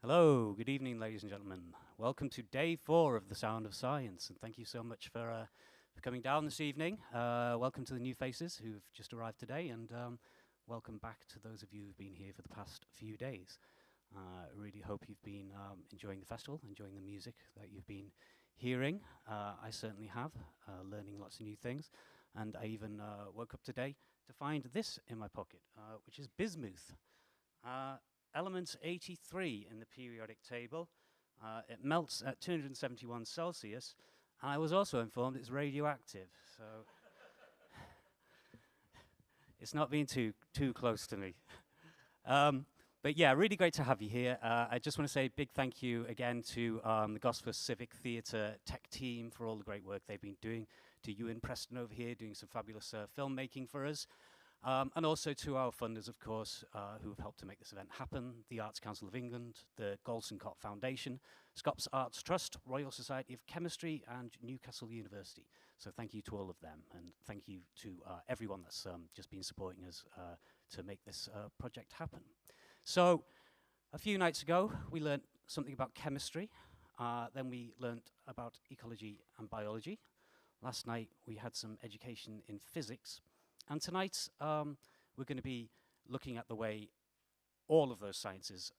Hello, good evening, ladies and gentlemen. Welcome to day 4 of The Sound of Science, and thank you so much for coming down this evening. Welcome to the new faces who've just arrived today, and welcome back to those of you who've been here for the past few days. Really hope you've been enjoying the festival, enjoying the music that you've been hearing. I certainly have, learning lots of new things, and I even woke up today to find this in my pocket, which is bismuth. Element 83 in the periodic table. It melts at 271 Celsius, and I was also informed it's radioactive, so it's not been too close to me. But yeah, really great to have you here. I just want to say a big thank you again to the Gosforth Civic Theatre tech team for all the great work they've been doing, to Ewan Preston over here doing some fabulous filmmaking for us. And also to our funders, of course, who have helped to make this event happen, the Arts Council of England, the Golson-Cott Foundation, Scots Arts Trust, Royal Society of Chemistry, and Newcastle University. So thank you to all of them, and thank you to everyone that's just been supporting us to make this project happen. So a few nights ago, we learned something about chemistry. Then we learned about ecology and biology. Last night, we had some education in physics. And tonight, we're going to be looking at the way all of those sciences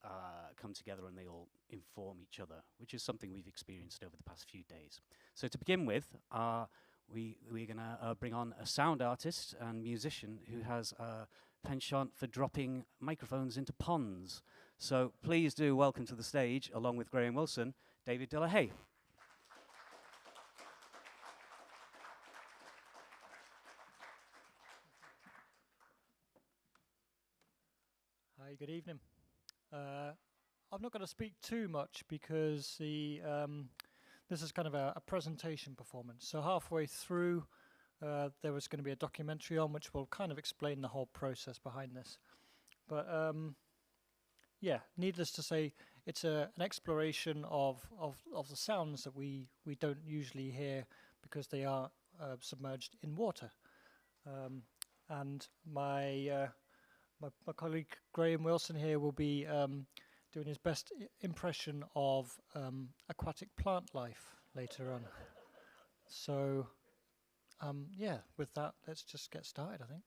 come together and they all inform each other, which is something we've experienced over the past few days. So to begin with, we're going to bring on a sound artist and musician who has a penchant for dropping microphones into ponds. So please do welcome to the stage, along with Graham Wilson, David de la Haye. Hi, good evening. I'm not going to speak too much because this is kind of a presentation performance. So halfway through, there was going to be a documentary on which will kind of explain the whole process behind this. But yeah, needless to say, it's an exploration of the sounds that we don't usually hear because they are submerged in water. And my colleague Graham Wilson here will be doing his best impression of aquatic plant life later on. So, yeah, with that, let's just get started, I think.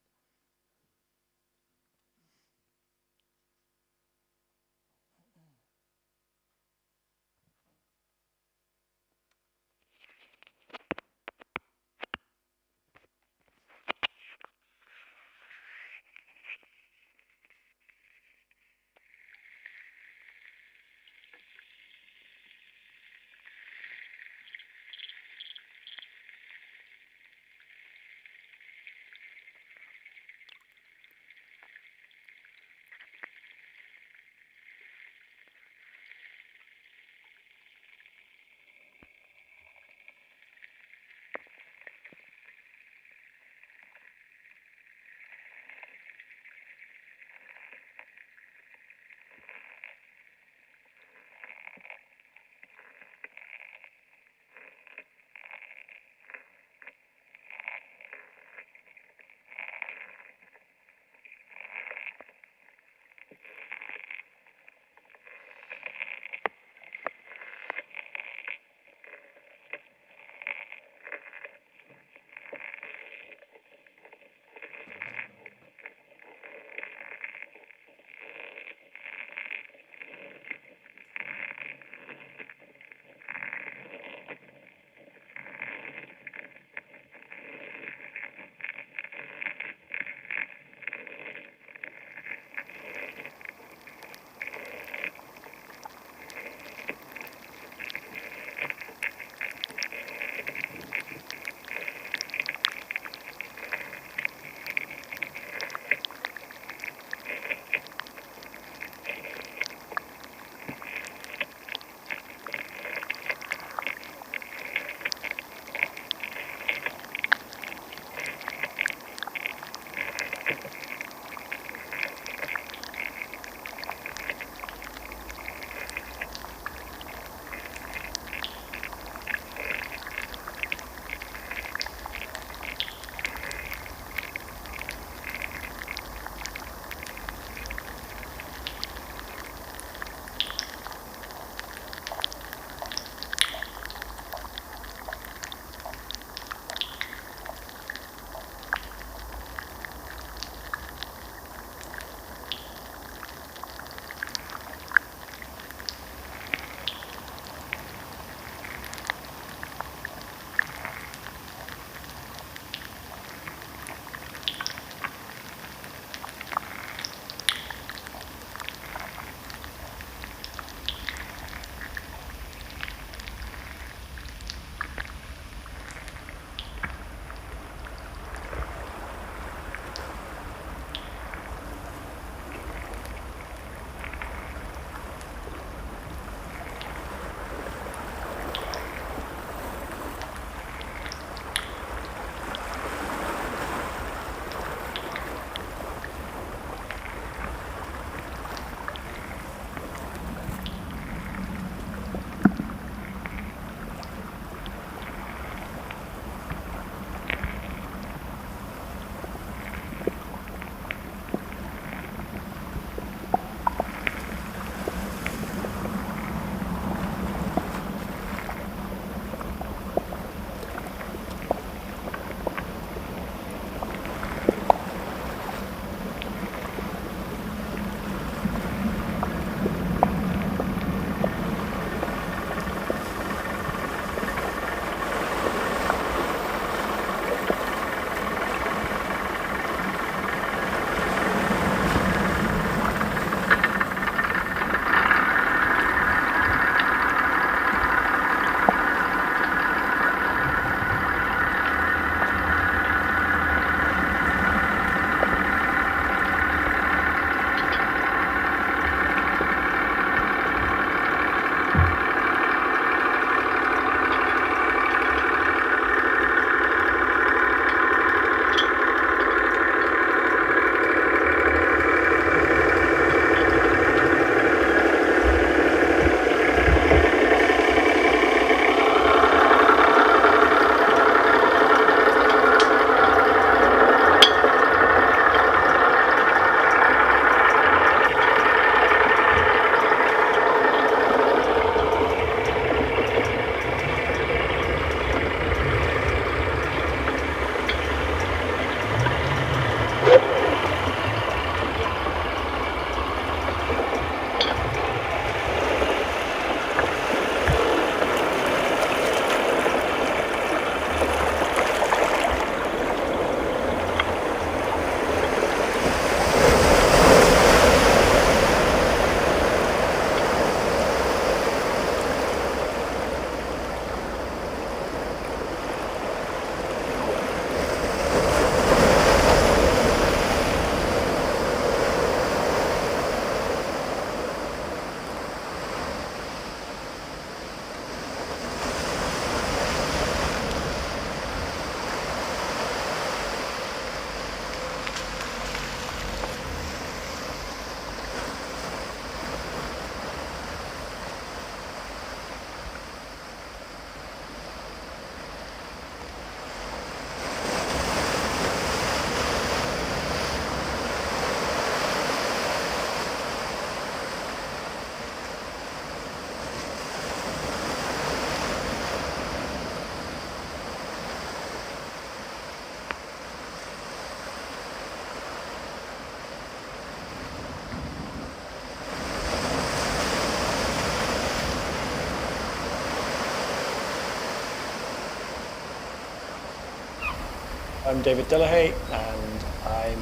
I'm David Delahaye and I'm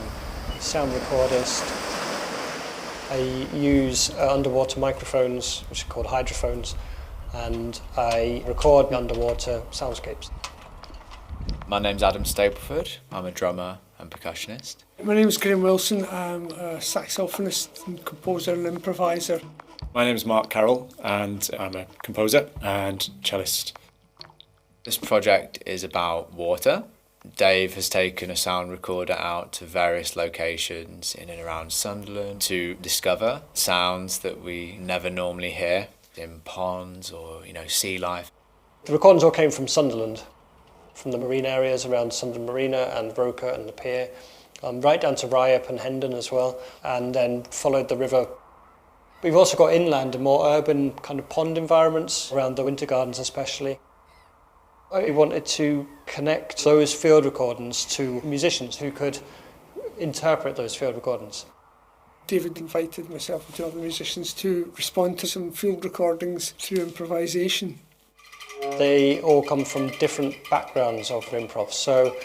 a sound recordist. I use underwater microphones, which are called hydrophones, and I record underwater soundscapes. My name's Adam Stapleford. I'm a drummer and percussionist. My name's Graham Wilson. I'm a saxophonist and composer and improviser. My name's Mark Carroll and I'm a composer and cellist. This project is about water. Dave has taken a sound recorder out to various locations in and around Sunderland to discover sounds that we never normally hear in ponds or, sea life. The recordings all came from Sunderland, from the marine areas around Sunderland Marina and Roker and the pier, right down to Ryhope and Hendon as well, and then followed the river. We've also got inland and more urban kind of pond environments around the winter gardens especially. I wanted to connect those field recordings to musicians who could interpret those field recordings. David invited myself and two other musicians to respond to some field recordings through improvisation. They all come from different backgrounds of improv. So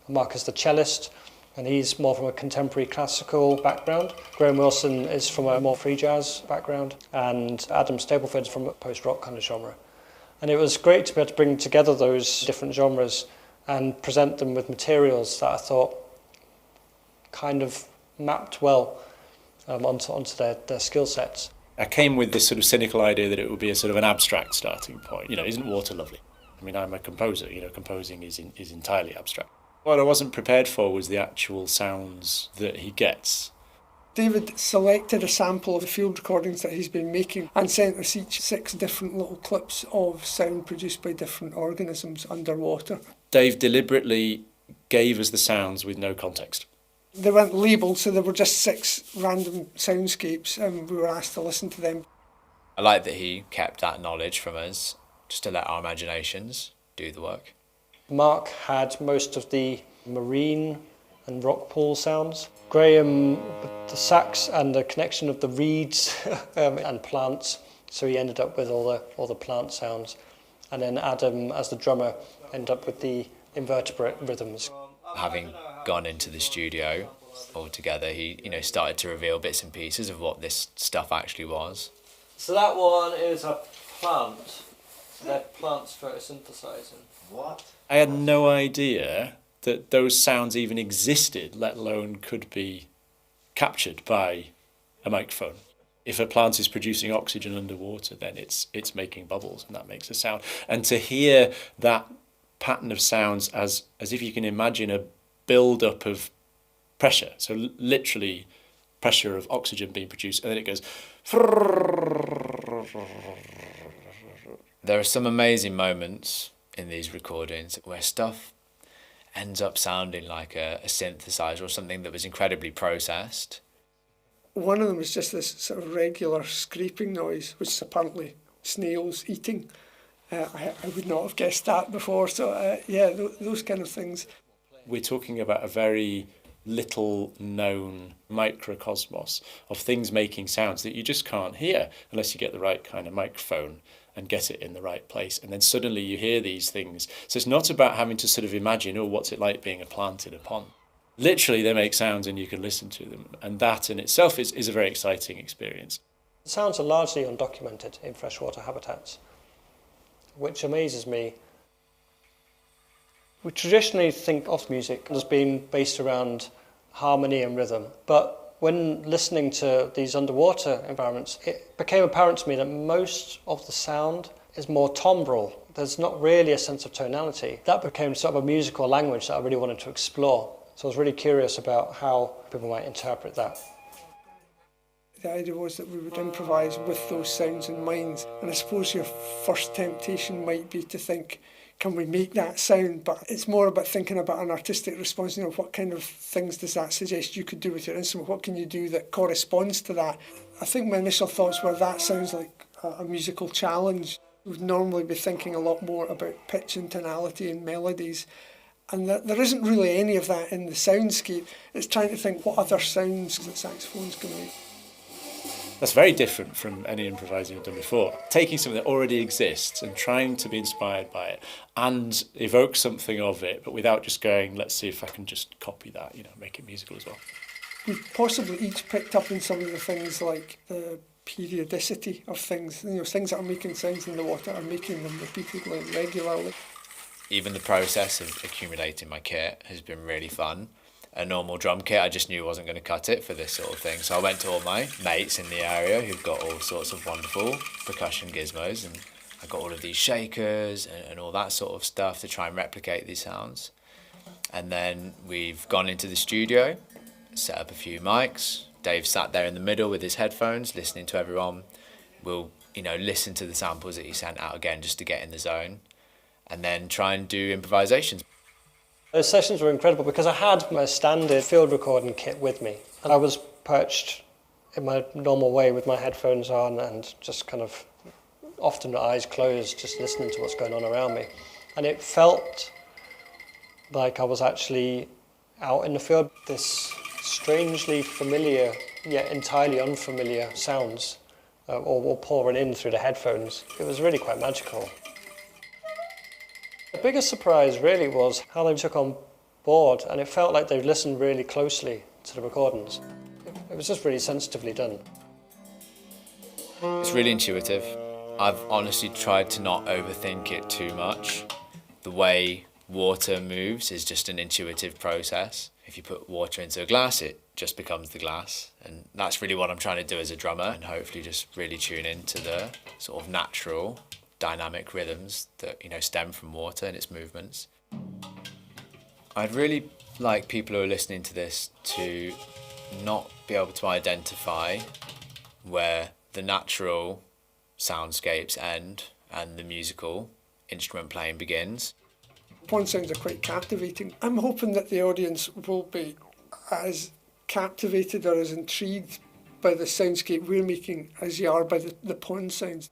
Mark is the cellist, and he's more from a contemporary classical background. Graham Wilson is from a more free jazz background, and Adam Stapleford is from a post-rock kind of genre. And it was great to be able to bring together those different genres and present them with materials that I thought kind of mapped well onto their skill sets. I came with this sort of cynical idea that it would be a sort of an abstract starting point. Isn't water lovely? I mean, I'm a composer, composing is entirely abstract. What I wasn't prepared for was the actual sounds that he gets. David selected a sample of the field recordings that he's been making and sent us each 6 different little clips of sound produced by different organisms underwater. Dave deliberately gave us the sounds with no context. They weren't labelled, so they were just 6 random soundscapes, and we were asked to listen to them. I like that he kept that knowledge from us, just to let our imaginations do the work. Mark had most of the marine and rock pool sounds. Graham, the sax and the connection of the reeds and plants, so he ended up with all the plant sounds. And then Adam, as the drummer, ended up with the invertebrate rhythms. Having gone into the studio altogether, he started to reveal bits and pieces of what this stuff actually was. So that one is a plant. They're plants photosynthesizing. What? I had no idea that those sounds even existed, let alone could be captured by a microphone. If a plant is producing oxygen underwater, then it's making bubbles, and that makes a sound. And to hear that pattern of sounds as if you can imagine a build-up of pressure, so literally pressure of oxygen being produced, and then it goes... There are some amazing moments in these recordings where stuff ends up sounding like a synthesizer or something that was incredibly processed. One of them was just this sort of regular scraping noise, which is apparently snails eating. I would not have guessed that before, so those kind of things. We're talking about a very little known microcosmos of things making sounds that you just can't hear unless you get the right kind of microphone and get it in the right place. And then suddenly you hear these things. So it's not about having to sort of imagine, what's it like being a plant in a pond? Literally, they make sounds and you can listen to them. And that in itself is a very exciting experience. The sounds are largely undocumented in freshwater habitats, which amazes me. We traditionally think of music as being based around harmony and rhythm, but when listening to these underwater environments, it became apparent to me that most of the sound is more timbral. There's not really a sense of tonality. That became sort of a musical language that I really wanted to explore. So I was really curious about how people might interpret that. The idea was that we would improvise with those sounds in mind. And I suppose your first temptation might be to think, can we make that sound? But it's more about thinking about an artistic response. What kind of things does that suggest you could do with your instrument? What can you do that corresponds to that? I think my initial thoughts were that sounds like a musical challenge. We'd normally be thinking a lot more about pitch and tonality and melodies. And there isn't really any of that in the soundscape. It's trying to think what other sounds that saxophones can make. That's very different from any improvising I've done before. Taking something that already exists and trying to be inspired by it and evoke something of it, but without just going, let's see if I can just copy that, make it musical as well. We've possibly each picked up on some of the things like the periodicity of things. Things that are making sounds in the water are making them repeatedly, regularly. Even the process of accumulating my kit has been really fun. A normal drum kit, I just knew wasn't going to cut it for this sort of thing. So I went to all my mates in the area who've got all sorts of wonderful percussion gizmos, and I got all of these shakers and all that sort of stuff to try and replicate these sounds. And then we've gone into the studio, set up a few mics. Dave sat there in the middle with his headphones, listening to everyone. We'll, listen to the samples that he sent out again just to get in the zone, and then try and do improvisations. Those sessions were incredible because I had my standard field recording kit with me. And I was perched in my normal way with my headphones on and just kind of often eyes closed, just listening to what's going on around me. And it felt like I was actually out in the field. This strangely familiar yet entirely unfamiliar sounds all pouring in through the headphones. It was really quite magical. The biggest surprise really was how they took on board, and it felt like they listened really closely to the recordings. It was just really sensitively done. It's really intuitive. I've honestly tried to not overthink it too much. The way water moves is just an intuitive process. If you put water into a glass, it just becomes the glass. And that's really what I'm trying to do as a drummer, and hopefully just really tune into the sort of natural dynamic rhythms that stem from water and its movements. I'd really like people who are listening to this to not be able to identify where the natural soundscapes end and the musical instrument playing begins. Pond sounds are quite captivating. I'm hoping that the audience will be as captivated or as intrigued by the soundscape we're making as you are by the pond sounds.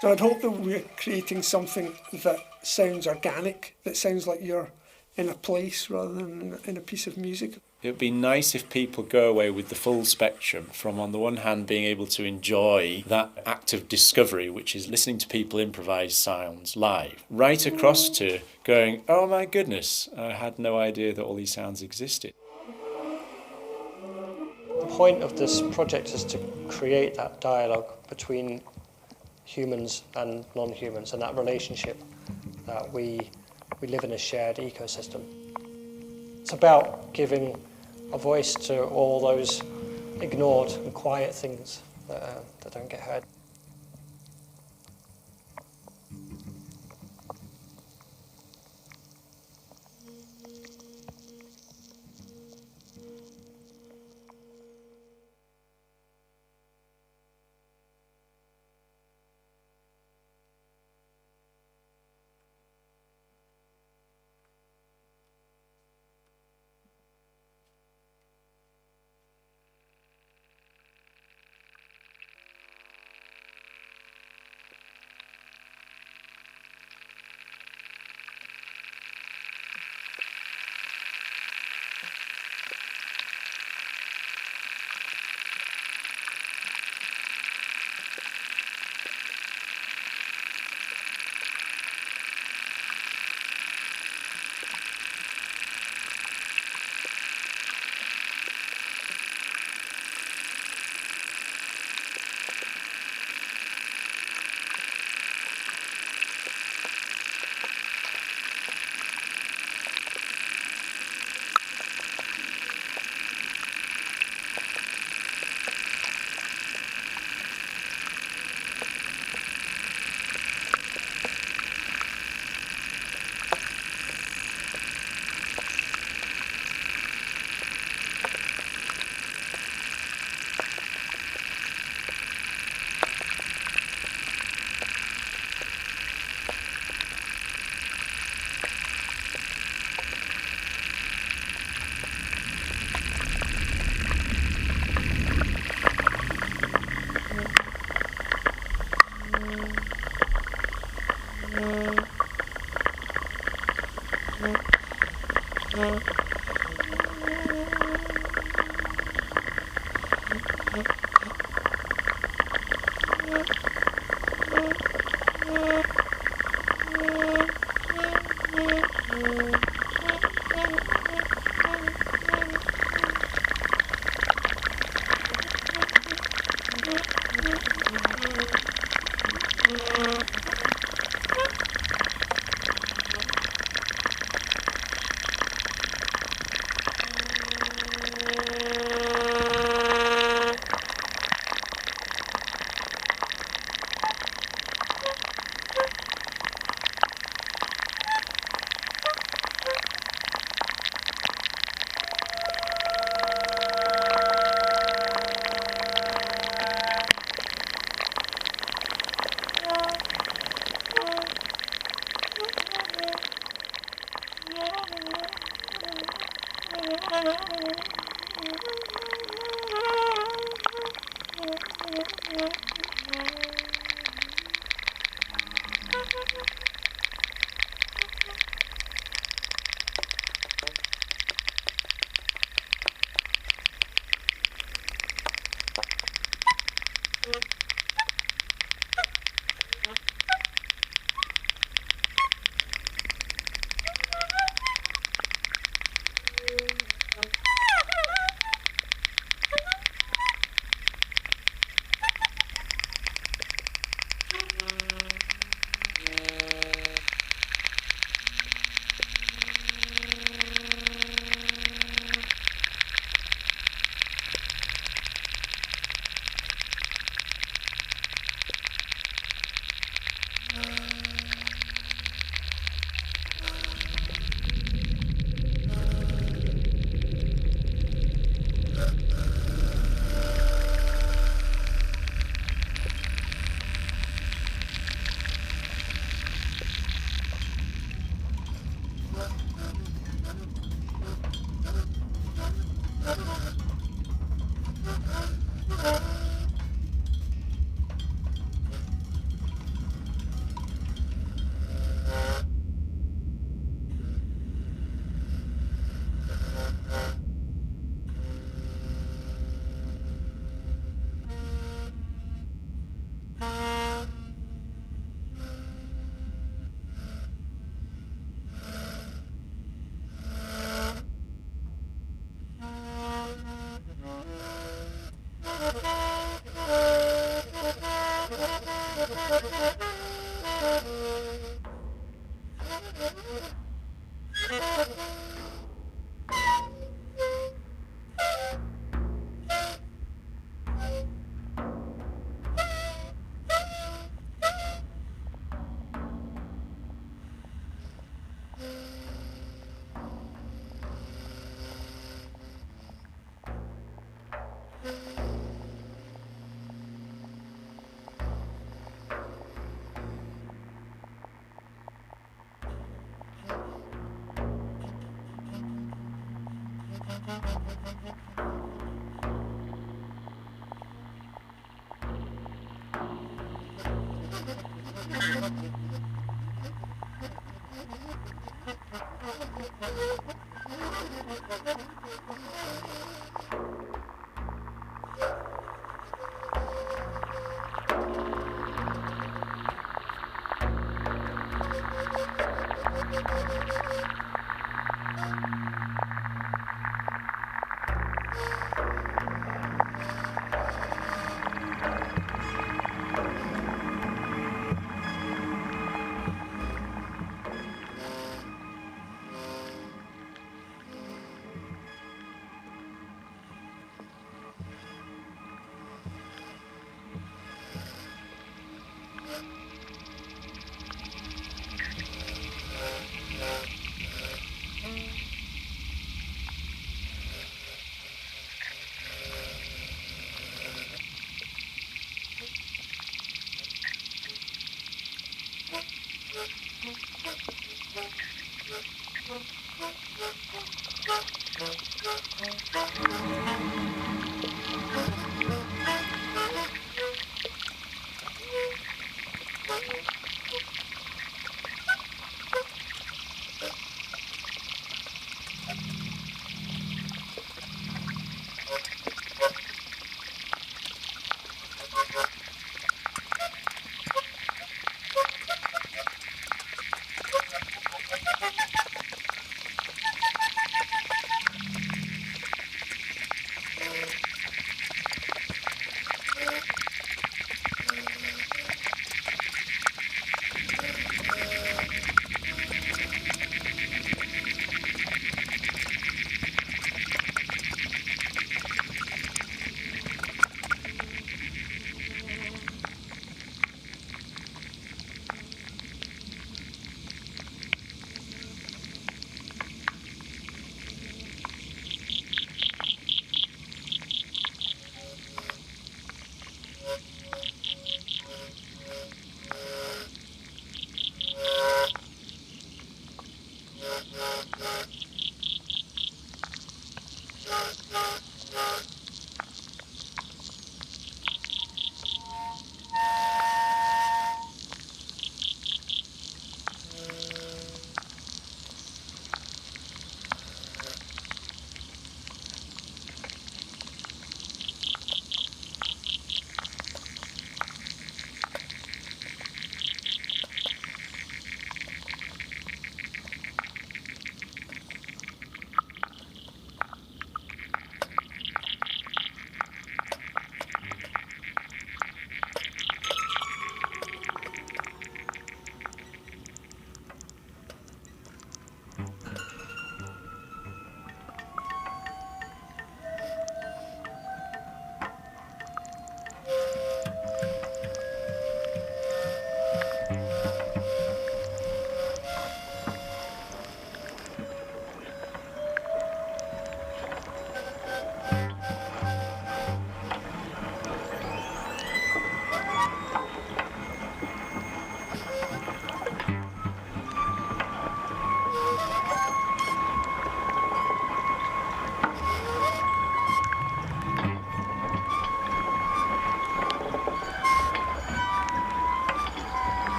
So I'd hope that we're creating something that sounds organic, that sounds like you're in a place rather than in a piece of music. It would be nice if people go away with the full spectrum from, on the one hand, being able to enjoy that act of discovery, which is listening to people improvise sounds live, right across to going, oh my goodness, I had no idea that all these sounds existed. The point of this project is to create that dialogue between humans and non-humans, and that relationship that we live in a shared ecosystem. It's about giving a voice to all those ignored and quiet things that don't get heard.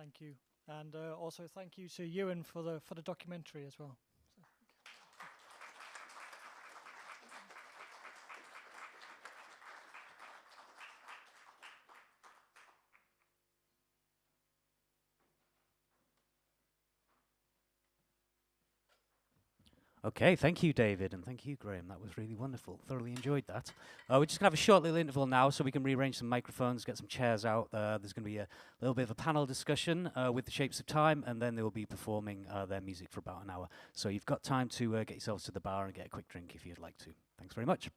Thank you. And also thank you to Ewan for the documentary as well. Okay, thank you, David, and thank you, Graham. That was really wonderful. Thoroughly enjoyed that. We're just going to have a short little interval now so we can rearrange some microphones, get some chairs out. There's going to be a little bit of a panel discussion with the Shapes of Time, and then they will be performing their music for about an hour. So you've got time to get yourselves to the bar and get a quick drink if you'd like to. Thanks very much.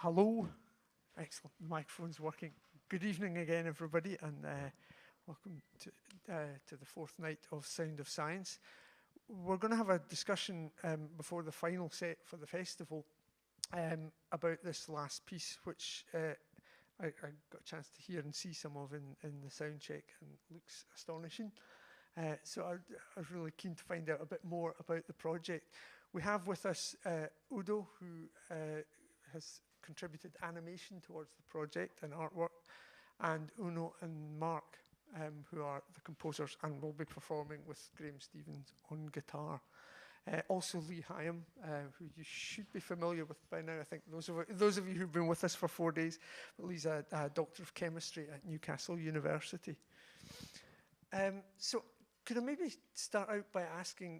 Hello. Excellent. The microphone's working. Good evening again, everybody, and welcome to the fourth night of Sound of Science. We're going to have a discussion before the final set for the festival about this last piece, which I got a chance to hear and see some of in the sound check, and looks astonishing. So I was really keen to find out a bit more about the project. We have with us Udo, who has contributed animation towards the project and artwork, and Uno and Mark, who are the composers and will be performing with Graham Stevens on guitar. Also Lee Hyam, who you should be familiar with by now. I think those of you who've been with us for 4 days, but Lee's a Doctor of Chemistry at Newcastle University. So could I maybe start out by asking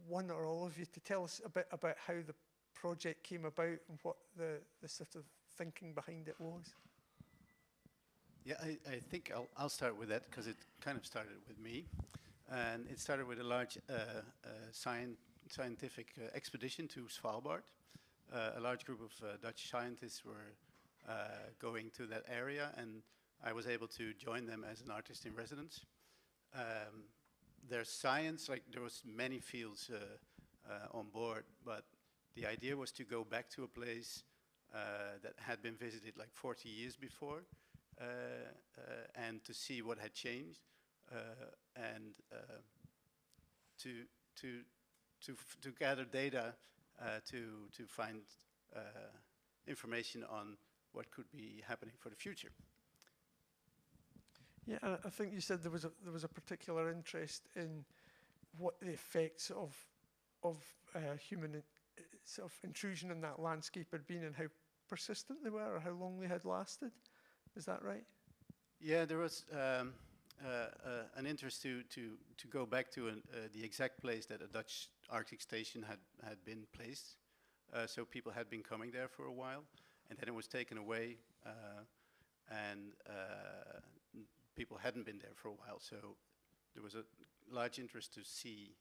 one or all of you to tell us a bit about how the project came about and what the sort of thinking behind it was? Yeah, I think I'll start with that because it kind of started with me. And it started with a large scientific expedition to Svalbard. A large group of Dutch scientists were going to that area, and I was able to join them as an artist in residence. There's science, like there was many fields on board, but the idea was to go back to a place that had been visited like 40 years before, and to see what had changed, and to gather data to find information on what could be happening for the future. Yeah, I think you said there was a particular interest in what the effects of human sort of intrusion in that landscape had been, and how persistent they were, or how long they had lasted. Is that right? Yeah, there was an interest to go back to the exact place that a Dutch Arctic station had been placed. So people had been coming there for a while, and then it was taken away, and people hadn't been there for a while. So there was a large interest to see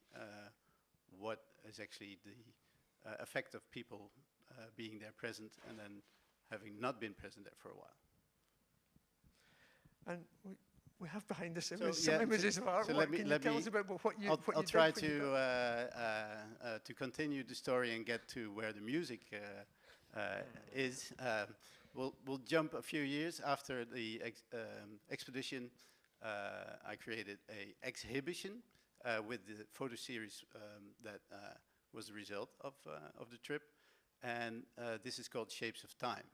what is actually the effect of people being there present and then having not been present there for a while. And we have behind us some images of artwork. So Can you tell us about what you I'll did try when to continue the story and get to where the music is. We'll jump a few years after the expedition. I created an exhibition with the photo series that was the result of the trip, and this is called Shapes of Time.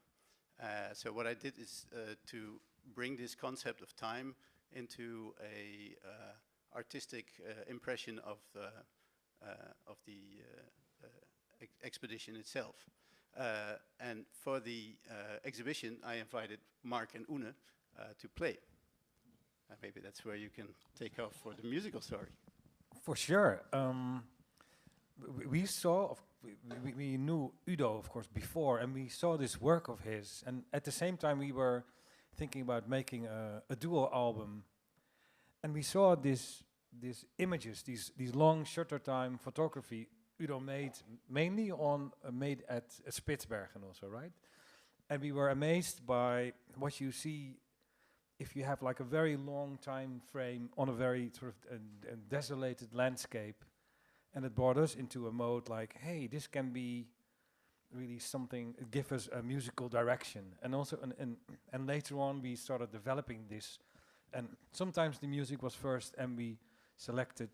So what I did is to bring this concept of time into a artistic impression of the expedition itself. And for the exhibition, I invited Mark and Oene to play. Maybe that's where you can take off for the musical story. For sure. We knew Udo, of course, before, and we saw this work of his. And at the same time, we were thinking about making a duo album. And we saw these images, these long shutter time photography Udo made mainly made at Spitsbergen also, right? And we were amazed by what you see if you have like a very long time frame on a very sort of a desolated landscape. And it brought us into a mode like, hey, this can be really something, give us a musical direction. And also, and later on we started developing this. And sometimes the music was first and we selected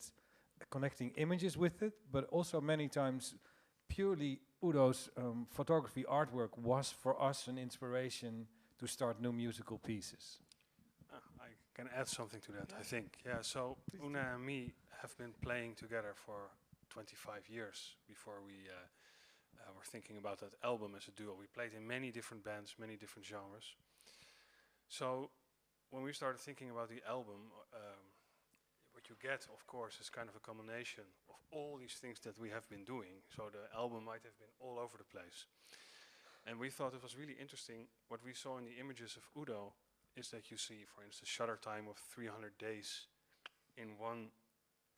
connecting images with it, but also many times purely Udo's photography artwork was for us an inspiration to start new musical pieces. I can add something to that, I think. Yeah, so Oene and me have been playing together for 25 years before we were thinking about that album as a duo. We played in many different bands, many different genres. So when we started thinking about the album, what you get, of course, is kind of a combination of all these things that we have been doing. So the album might have been all over the place. And we thought it was really interesting. What we saw in the images of Udo is that you see, for instance, shutter time of 300 days in one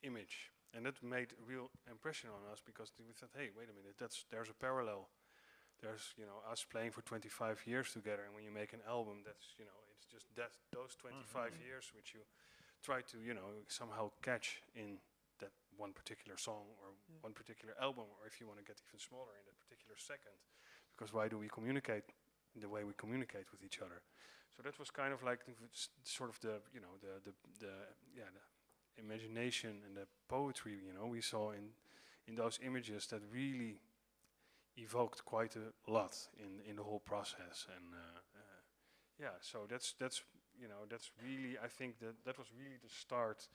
image. And that made a real impression on us because we thought, hey, wait a minute, there's a parallel there's us playing for 25 years together, and when you make an album, that's it's just that those 25 years which you try to somehow catch in that one particular song or one particular album, or if you want to get even smaller, in that particular second. Because why do we communicate the way we communicate with each other? So that was kind of like sort of the imagination and the poetry we saw in those images that really evoked quite a lot in the whole process. And so that's really, I think that was really the start,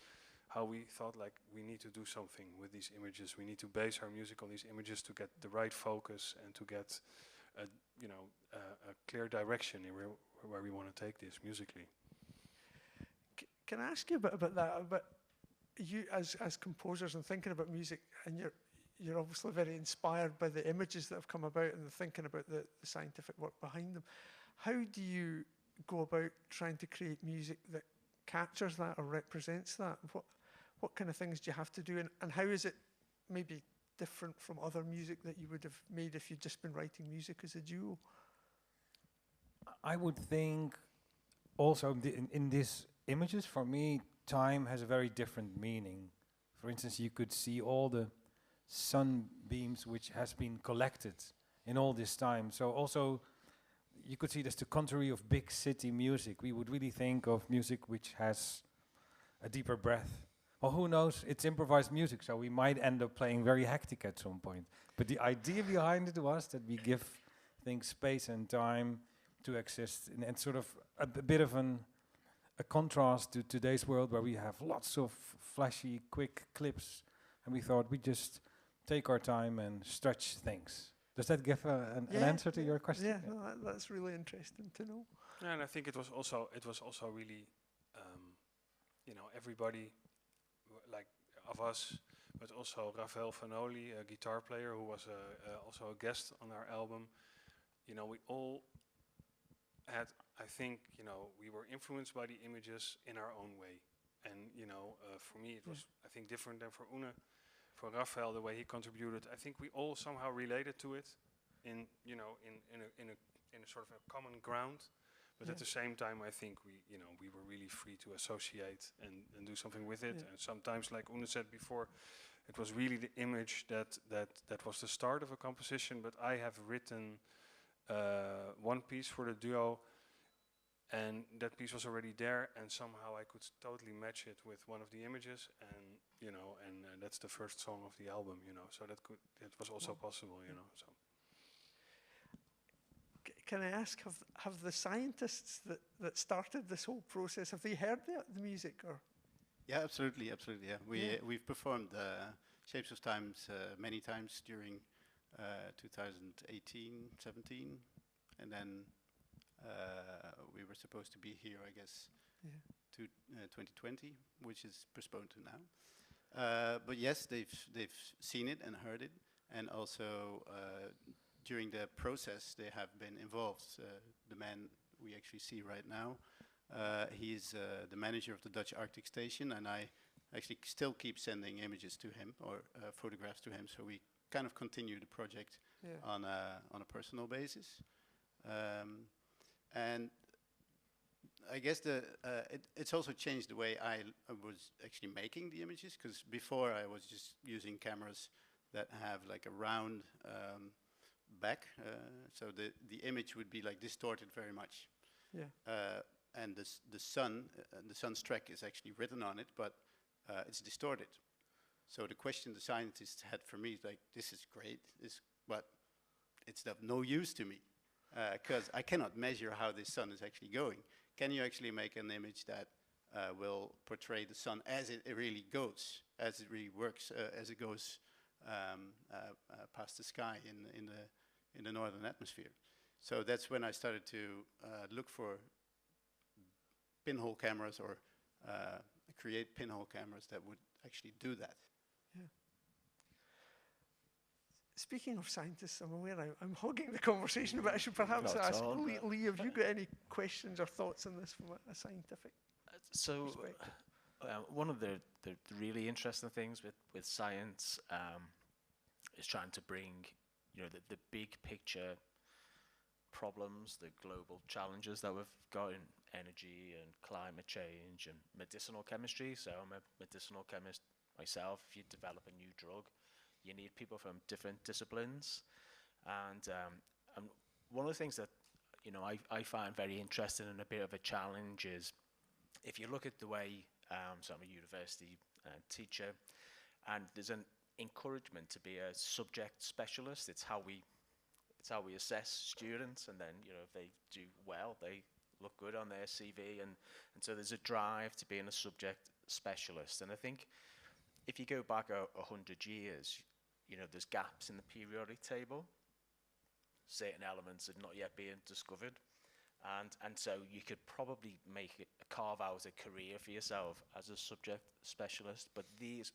how we thought like we need to do something with these images. We need to base our music on these images to get the right focus and to get a clear direction in where we want to take this musically. Can I ask you a bit about that? About you as composers and thinking about music, and you're obviously very inspired by the images that have come about and thinking about the scientific work behind them. How do you go about trying to create music that captures that or represents that? What kind of things do you have to do, and how is it maybe different from other music that you would have made if you'd just been writing music as a duo? I would think also in these images, for me, time has a very different meaning. For instance, you could see all the sunbeams which has been collected in all this time. So also you could see that's the contrary of big city music. We would really think of music which has a deeper breath. Well, who knows? It's improvised music, so we might end up playing very hectic at some point. But the idea behind it was that we give things space and time to exist, and sort of a bit of a contrast to today's world where we have lots of flashy, quick clips, and we thought we'd just take our time and stretch things. Does that give an answer to your question? Yeah, no, that's really interesting to know. Yeah, and I think it was also really, everybody, like of us, but also Rafael Vanoli, a guitar player who was also a guest on our album. We all had, I think, we were influenced by the images in our own way. And, for me it was, I think, different than for Oene. For Rafael, the way he contributed, I think we all somehow related to it in a sort of a common ground. But at the same time, I think we were really free to associate and do something with it. And sometimes, like Oene said before, it was really the image that was the start of a composition. But I have written one piece for the duo, and that piece was already there, and somehow I could totally match it with one of the images, and that's the first song of the album, so that was also possible, so. Can I ask, have the scientists that started this whole process, have they heard the music, or? Yeah, absolutely, yeah. We've performed Shapes of Times many times during 2018, 17, and then we were supposed to be here, I guess, to 2020, which is postponed to now. But yes, they've seen it and heard it, and also during the process they have been involved. The man we actually see right now, he's the manager of the Dutch Arctic Station, and I actually still keep sending images to him or photographs to him, so we kind of continue the project on a personal basis. And I guess it's also changed the way I was actually making the images, because before I was just using cameras that have like a round back, so the image would be like distorted very much. And the sun's track is actually written on it, but it's distorted. So the question the scientists had for me is like, this is great, but it's of no use to me, because I cannot measure how the sun is actually going. Can you actually make an image that will portray the sun as it really goes, as it really works, as it goes past the sky in the northern atmosphere? So that's when I started to look for pinhole cameras, or create pinhole cameras that would actually do that. Yeah. Speaking of scientists, I'm aware I'm hogging the conversation, but I should perhaps ask Lee, have you got any questions or thoughts on this from a scientific perspective? One of the really interesting things with science is trying to bring the big picture problems, the global challenges that we've got in energy and climate change and medicinal chemistry. So I'm a medicinal chemist myself. If you develop a new drug, you need people from different disciplines. And one of the things that I find very interesting and a bit of a challenge is if you look at the way, so I'm a university teacher, and there's an encouragement to be a subject specialist. It's how we assess students, and then if they do well, they look good on their CV, and so there's a drive to being a subject specialist. And I think if you go back 100 years, there's gaps in the periodic table. Certain elements are not yet being discovered, and so you could probably carve out a career for yourself as a subject specialist. But these,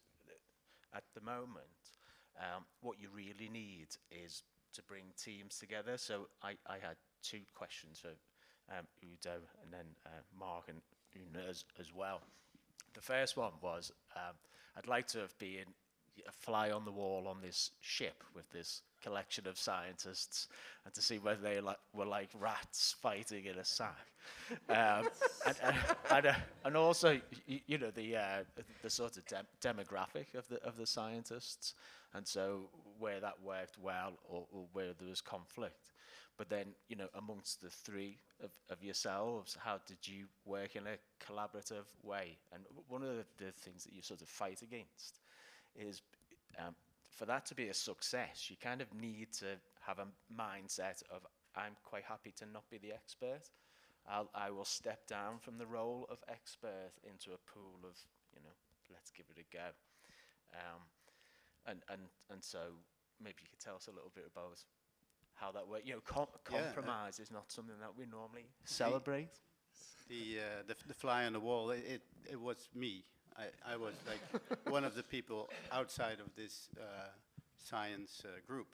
at the moment, what you really need is to bring teams together. So I had two questions for Udo and then Mark and Oene as well. The first one was, I'd like to have been a fly on the wall on this ship with this collection of scientists and to see whether they were like rats fighting in a sack. And also, the sort of demographic of the scientists, and so where that worked well or where there was conflict. But then, amongst the three of yourselves, how did you work in a collaborative way? And one of the things that you sort of fight against is for that to be a success, you kind of need to have a mindset of, I'm quite happy to not be the expert. I will step down from the role of expert into a pool of, let's give it a go. And so maybe you could tell us a little bit about how that works. Compromise is not something that we normally celebrate. The fly on the wall, it was me. I was like one of the people outside of this science group.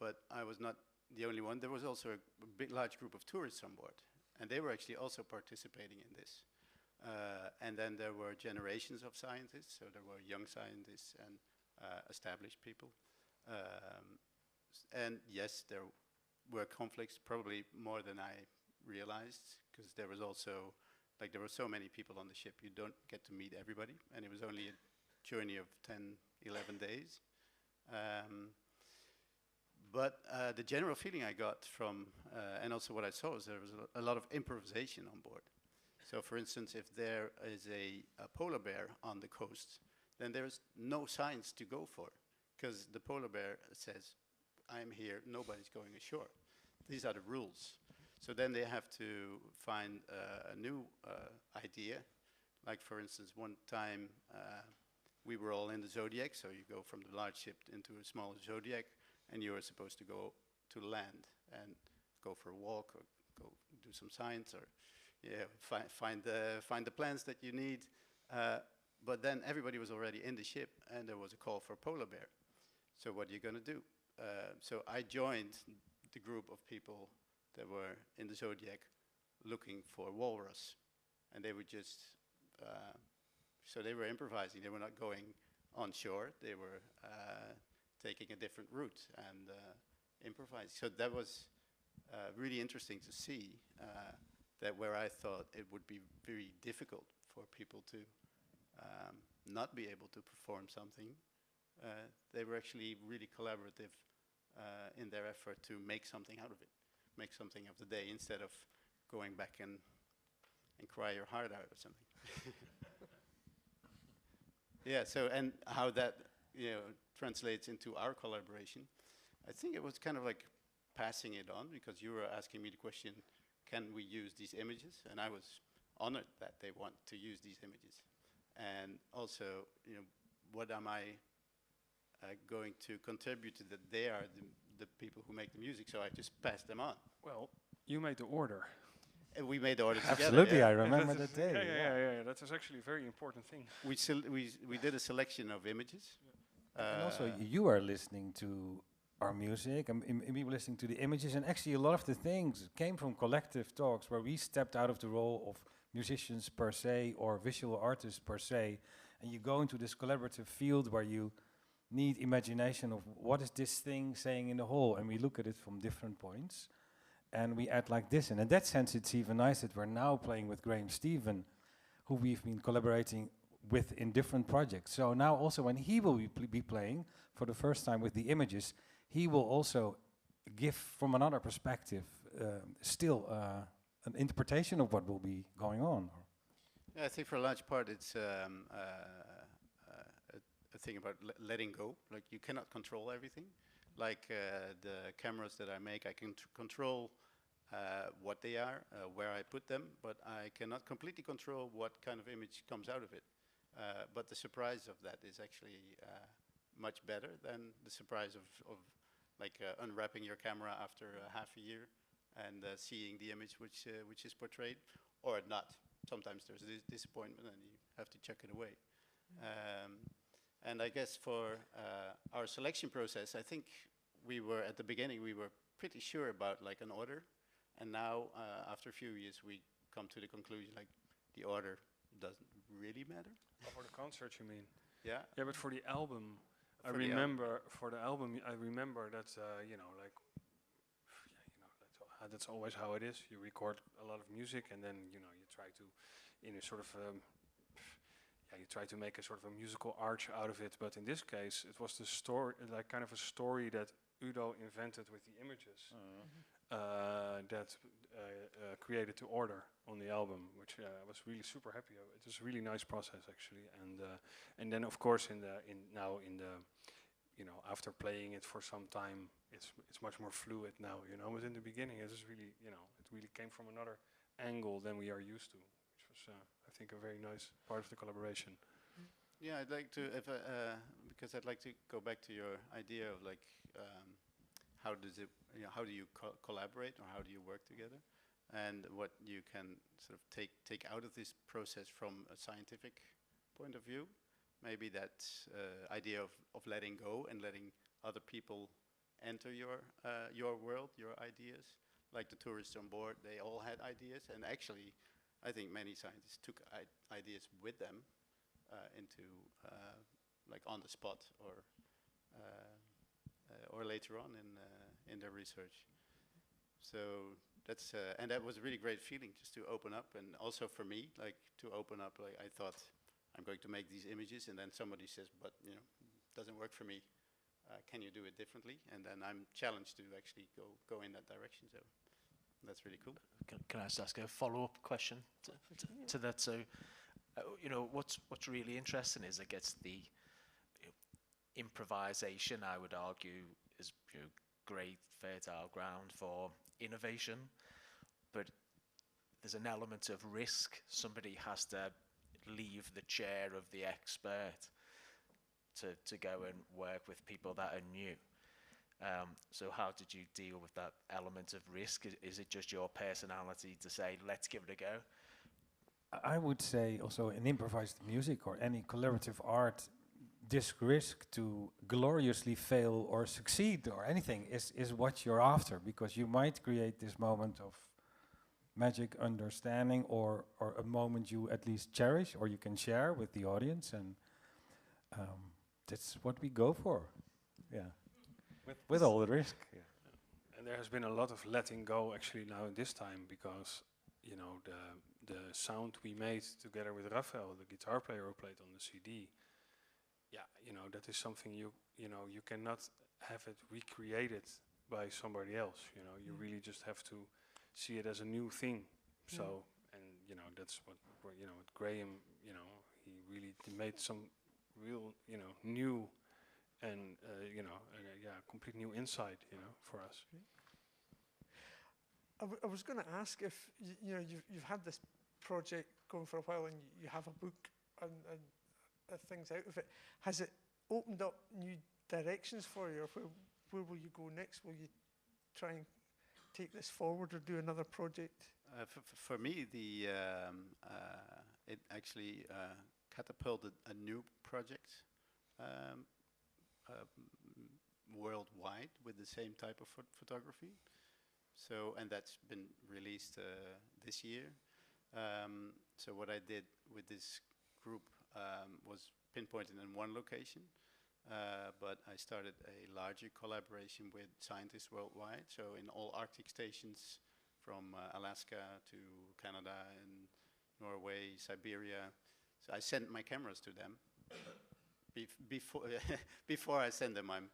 But I was not the only one. There was also a large group of tourists on board, and they were actually also participating in this. And then there were generations of scientists, so there were young scientists and established people. And yes, there were conflicts, probably more than I realized, because there was also, there were so many people on the ship, you don't get to meet everybody, and it was only a journey of 10, 11 days. But the general feeling I got from, and also what I saw, is there was a lot of improvisation on board. So for instance, if there is a polar bear on the coast, then there's no science to go for, because the polar bear says, I'm here, nobody's going ashore. These are the rules. So then they have to find a new idea. Like for instance, one time we were all in the Zodiac, so you go from the large ship into a smaller Zodiac, and you are supposed to go to land and go for a walk or go do some science or find the plants that you need. But then everybody was already in the ship, and there was a call for polar bear. So what are you going to do? So I joined the group of people that were in the Zodiac looking for walrus. And they would just, so they were improvising. They were not going on shore. They were taking a different route and improvising. So that was really interesting to see that where I thought it would be very difficult for people to not be able to perform something, they were actually really collaborative in their effort to make something out of it, make something of the day, instead of going back and cry your heart out or something. Yeah, so, and how that translates into our collaboration, I think it was kind of like passing it on, because you were asking me the question, can we use these images? And I was honored that they want to use these images. And also, what am I going to contribute to that? They are the people who make the music, so I just passed them on. Well, you made the order. And we made the order together. Absolutely, yeah. I remember that day. Yeah. That is actually a very important thing. We did a selection of images. And also, you are listening to our music, and we were listening to the images, and actually a lot of the things came from collective talks where we stepped out of the role of musicians per se or visual artists per se, and you go into this collaborative field where you need imagination of what is this thing saying in the whole, and we look at it from different points, and we add like this. And in that sense, it's even nice that we're now playing with Graham Stephen, who we've been collaborating with in different projects. So now also when he will be playing for the first time with the images, he will also give from another perspective still an interpretation of what will be going on. Yeah, I think for a large part it's a thing about letting go. Like you cannot control everything. Like the cameras that I make, I can control what they are, where I put them, but I cannot completely control what kind of image comes out of it. But the surprise of that is actually much better than the surprise of like unwrapping your camera after half a year and seeing the image which is portrayed, or not. Sometimes there's disappointment and you have to chuck it away. And I guess for our selection process, I think we were at the beginning we were pretty sure about like an order, and now after a few years we come to the conclusion like the order doesn't really matter. Oh, for the concert, you mean? Yeah. Yeah, but for the album, I For the remember that you know, like, yeah, you know, that's always how it is. You record a lot of music, and then you know you try to, in a sort of, yeah, you try to make a sort of a musical arch out of it. But in this case, it was the story, like kind of a story that Udo invented with the images. That created to order on the album, which I was really super happy. It was a really nice process actually, and then of course now you know, after playing it for some time, it's much more fluid now. You know, but in the beginning it was really, you know, it really came from another angle than we are used to, which was I think a very nice part of the collaboration. Yeah, I'd like to, if because I'd like to go back to your idea of like. How does it? You know, how do you collaborate, or how do you work together, and what you can sort of take out of this process from a scientific point of view? Maybe that idea of letting go and letting other people enter your world, your ideas. Like the tourists on board, they all had ideas, and actually, I think many scientists took ideas with them into like on the spot or later on in their research. So that's and that was a really great feeling just to open up, and also for me, like to open up. Like I thought, I'm going to make these images, and then somebody says, but you know, doesn't work for me. Can you do it differently? And then I'm challenged to actually go in that direction. So that's really cool. Can I just ask a follow-up question to that? So, you know, what's really interesting is I guess the improvisation, I would argue, is, you know, great fertile ground for innovation, but there's an element of risk. Somebody has to leave the chair of the expert to go and work with people that are new. So how did you deal with that element of risk? Is it just your personality to say, let's give it a go? I would say also in improvised music or any collaborative art, this risk to gloriously fail or succeed or anything is what you're after, because you might create this moment of magic understanding or a moment you at least cherish or you can share with the audience, and that's what we go for. Yeah, with all the risk. Yeah. And there has been a lot of letting go actually now this time, because you know the sound we made together with Raphael, the guitar player who played on the CD. Yeah, you know, that is something you know you cannot have it recreated by somebody else. You know, you really just have to see it as a new thing. So, and you know, that's what you know with Graham. You know, he really made some real, you know, new and you know, yeah, complete new insight. You know, for us. I was going to ask if you know you've had this project going for a while and you have a book and things out of it. Has it opened up new directions for you, or where will you go next? Will you try and take this forward or do another project? For me, it actually catapulted a new project worldwide with the same type of photography. So, and that's been released this year. So what I did with this group was pinpointed in one location, but I started a larger collaboration with scientists worldwide. So in all Arctic stations, from Alaska to Canada and Norway, Siberia. So I sent my cameras to them. Before I send them, I'm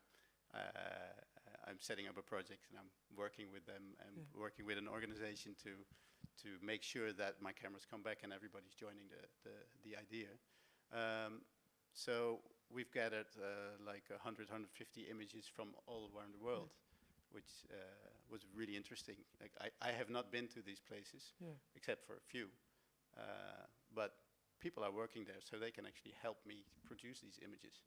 setting up a project and I'm working with them and working with an organization to make sure that my cameras come back and everybody's joining the idea. So we've gathered like 100, 150 images from all around the world, which was really interesting. Like I have not been to these places, except for a few, but people are working there, so they can actually help me produce these images.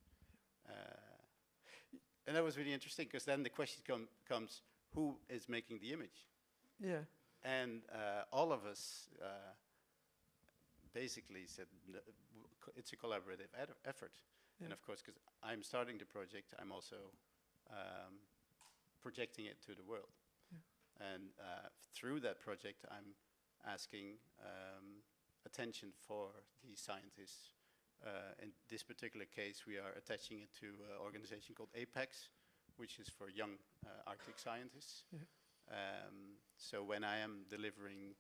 And that was really interesting, because then the question comes, who is making the image? Yeah. And all of us basically said, it's a collaborative effort. And of course, because I'm starting the project, I'm also projecting it to the world. And through that project, I'm asking attention for the scientists. In this particular case, we are attaching it to an organization called APEX, which is for young Arctic scientists. So when I am delivering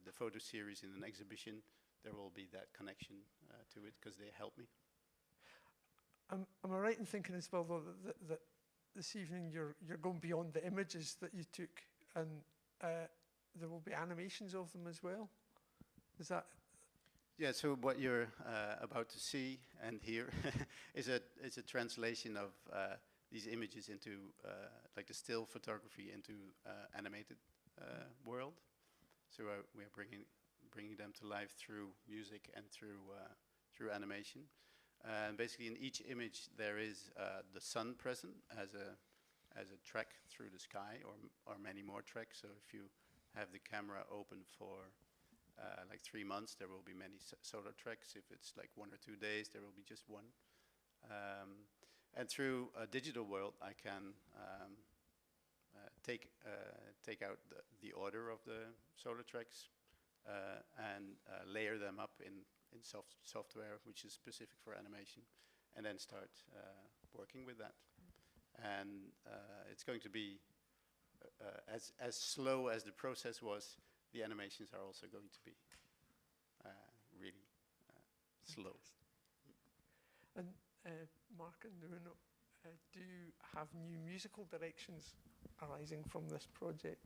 the photo series in an exhibition, there will be that connection to it, because they help me. Am I right in thinking as well, though, that this evening you're going beyond the images that you took, and there will be animations of them as well? Is that? Yeah, so what you're about to see and hear is a translation of these images into like the still photography into animated world. So we are bringing them to life through music and through animation. And basically, in each image, there is the sun present as a track through the sky, or many more tracks. So if you have the camera open for like 3 months, there will be many solar tracks. If it's like 1 or 2 days, there will be just one. And through a digital world, I can take out the order of the solar tracks and layer them up in software which is specific for animation, and then start working with that. And it's going to be as slow as the process was. The animations are also going to be really slow. And Mark and Nuno, do you have new musical directions arising from this project,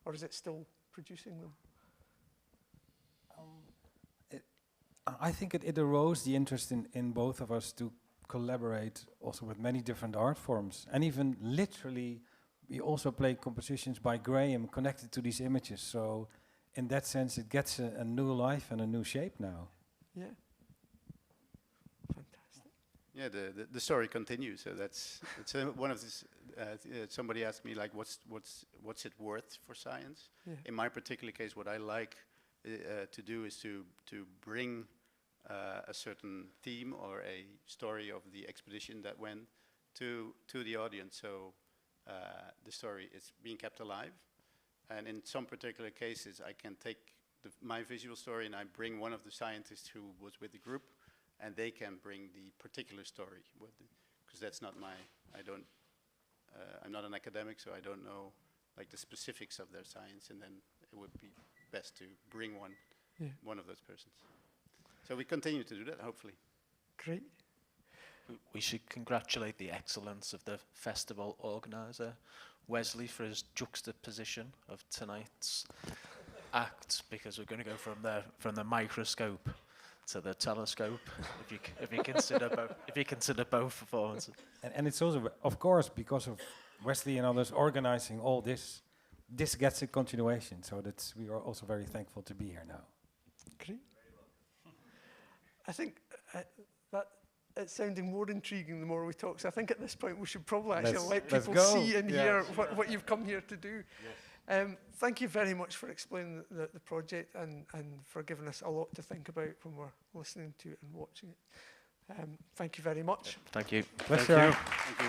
or is it still producing them? I think it arose the interest in both of us to collaborate also with many different art forms. And even literally, we also play compositions by Graham connected to these images. So in that sense, it gets a new life and a new shape now. Yeah. Fantastic. Yeah, the story continues. So it's one of these. Somebody asked me, like, what's it worth for science? Yeah. In my particular case, what I like to do is to bring a certain theme or a story of the expedition that went to the audience. So the story is being kept alive. And in some particular cases, I can take my visual story and I bring one of the scientists who was with the group, and they can bring the particular story, because that's not I'm not an academic, so I don't know like the specifics of their science, and then it would be best to bring one of those persons. So we continue to do that, hopefully. Great. We should congratulate the excellence of the festival organizer, Wesley, for his juxtaposition of tonight's act, because we're going to go from the microscope to the telescope, if you consider both performances. And it's also, of course, because of Wesley and others organizing all this gets a continuation. So we are also very thankful to be here now. Great. I think that it's sounding more intriguing the more we talk. So I think at this point we should probably actually let people see and hear what you've come here to do. Yes. Thank you very much for explaining the project and for giving us a lot to think about when we're listening to it and watching it. Thank you very much. Thank you. Thank you. Thank you.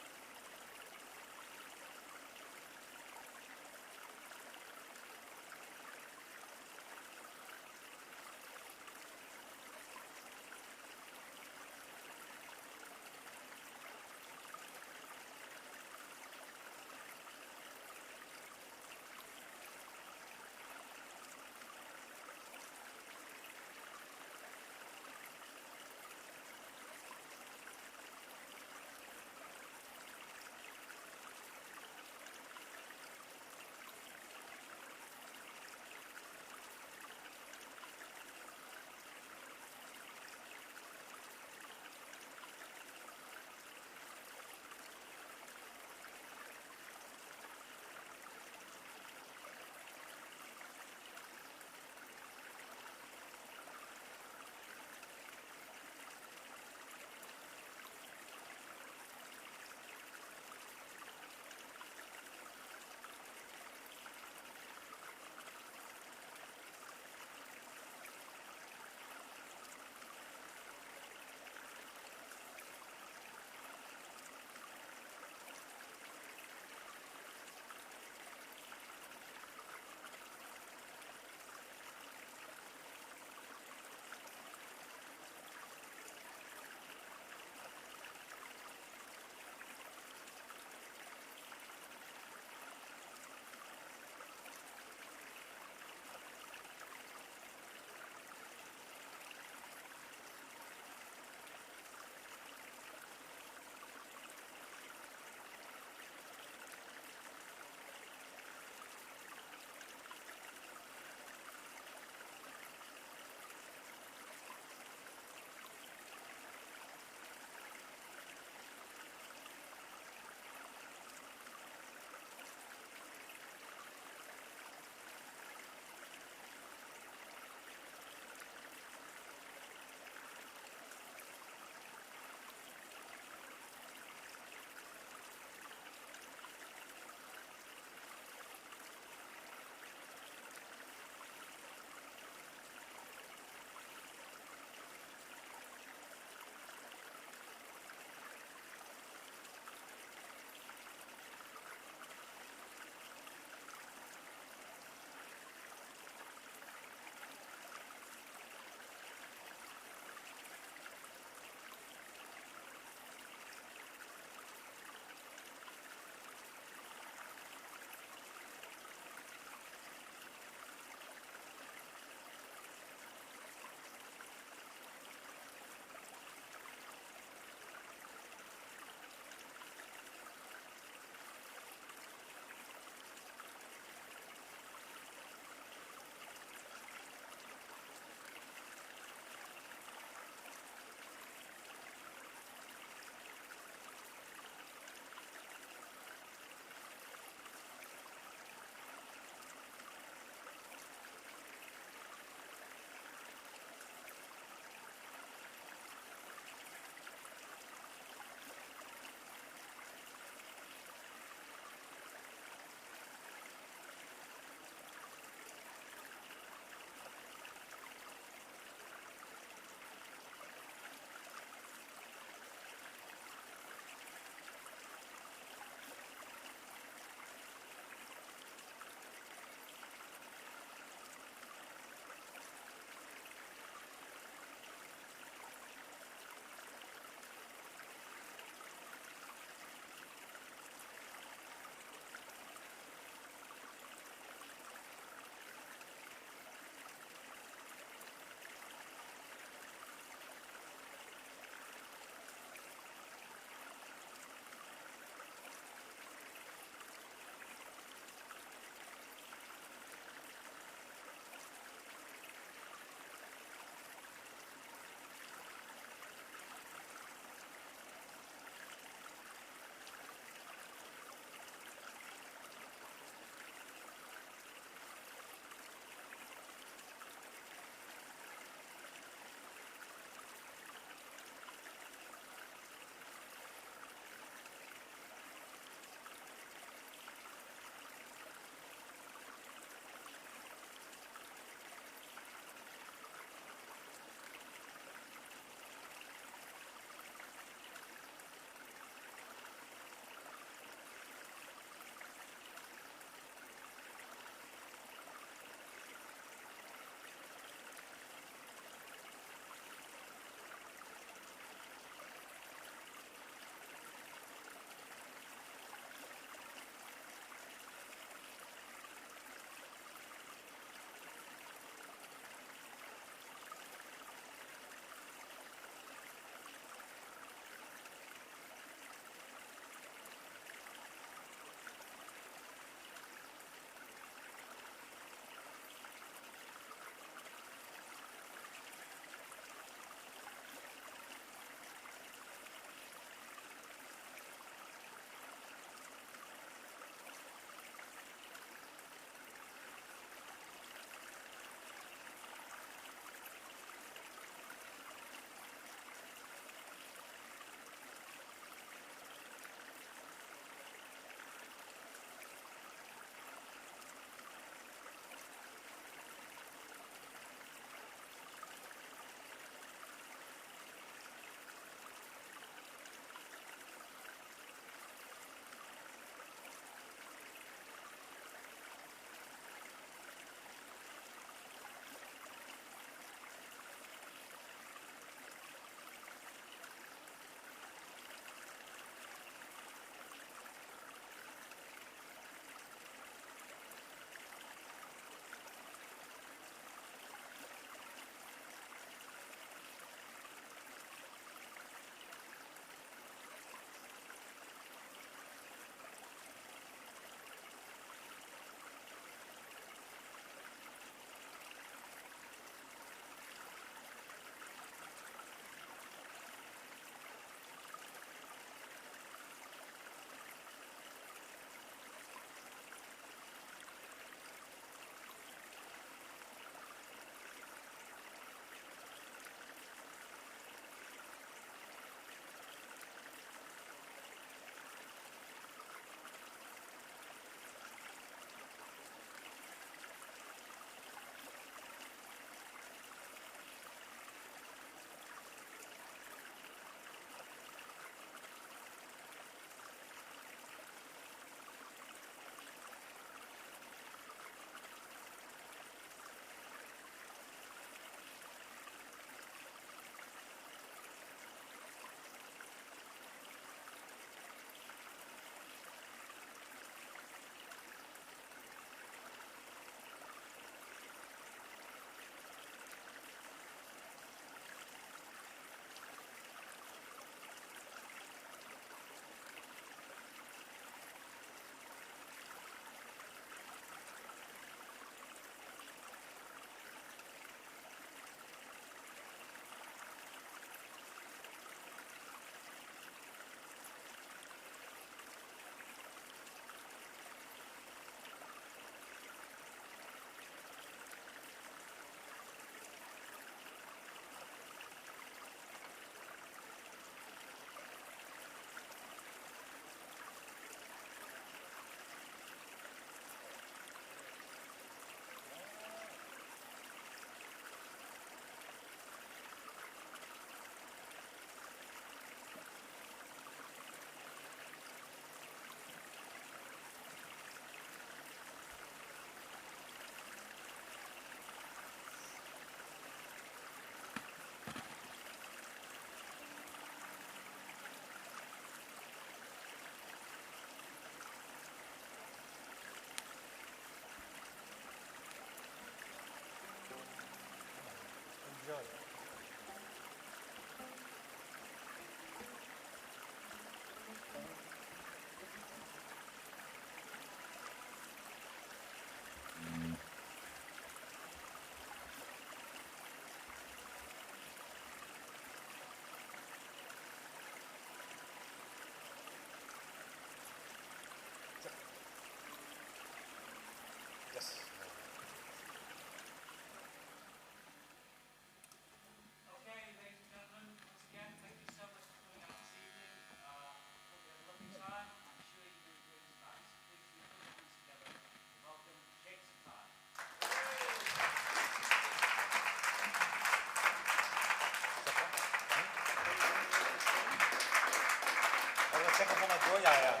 zeg er vanuit door, ja.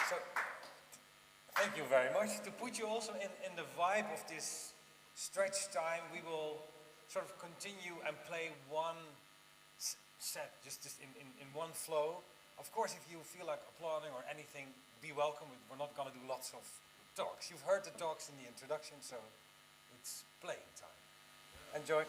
So, thank you very much. To put you also in the vibe of this stretch time, we will sort of continue and play one set, just in one flow. Of course, if you feel like applauding or anything, be welcome. We're not going to do lots of talks. You've heard the talks in the introduction, so it's playing time. Enjoy.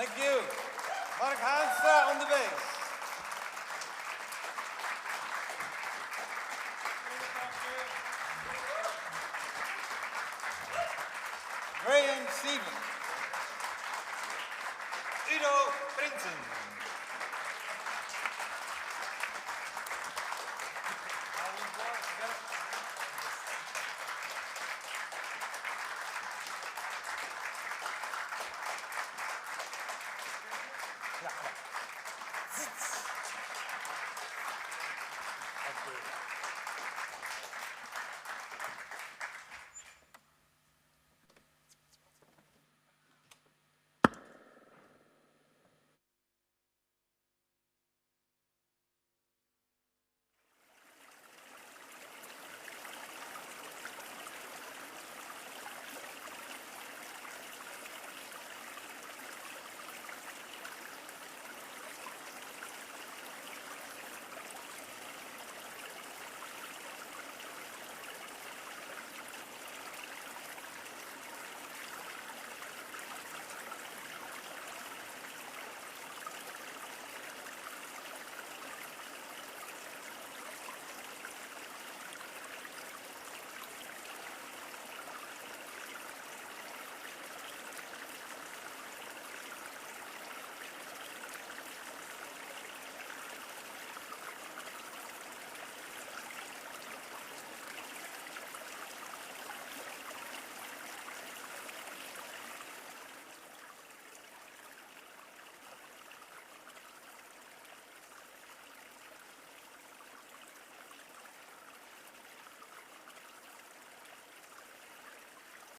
Thank you. Mark Haanstra on the bass. Graham Stevens. Udo Prinsen.